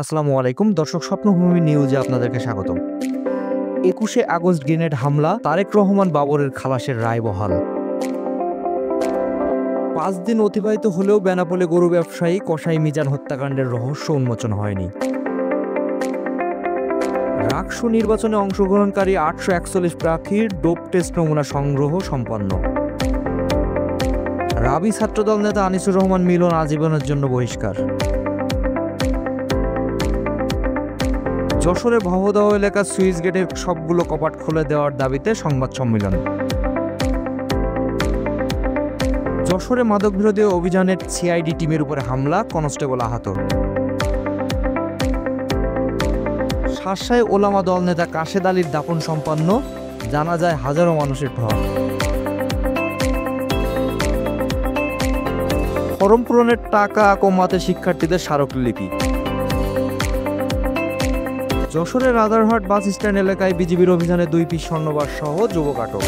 আসসালামু আলাইকুম দর্শক, স্বপ্নভূমি নিউজে আপনাদেরকে স্বাগতম। ২১শে আগস্ট গ্রেনেড হামলা, তারেক রহমান বাবরের খালাসের রায় বহাল। ৫ দিন অতিবাহিত হলেও বেনাপোলে গরু ব্যবসায়ী কসাই মিজান হত্যাকাণ্ডের রহস্য উন্মোচন হয়নি। রাকসু নির্বাচনে অংশগ্রহণকারী ৮৪১ প্রার্থীর ডোপ টেস্ট নমুনা সংগ্রহ সম্পন্ন। রাবি ছাত্রদল নেতা আনিসুর রহমান মিলন আজীবনের জন্য বহিষ্কার। যশোরে ভবদহ এলাকার সুইচ গেটের সবগুলো কপাট খুলে দেওয়ার দাবিতে সংবাদ সম্মেলন। যশোরে মাদক বিরোধী অভিযানের সিআইডি টিমের উপরে হামলা, কনস্টেবল আহত। শাসায় ওলামা দল নেতা কাশেদ আলীর দাফন সম্পন্ন, জানা যায় হাজারো মানুষের ঢল। ফরম পূরণের টাকা কমাতে শিক্ষার্থীদের স্মারকলিপি। যশোরের রাজারহাট বাস স্ট্যান্ড এলাকায় বিজিবির অভিযানে ২ পিস স্বর্ণবার সহ যুবক আটক।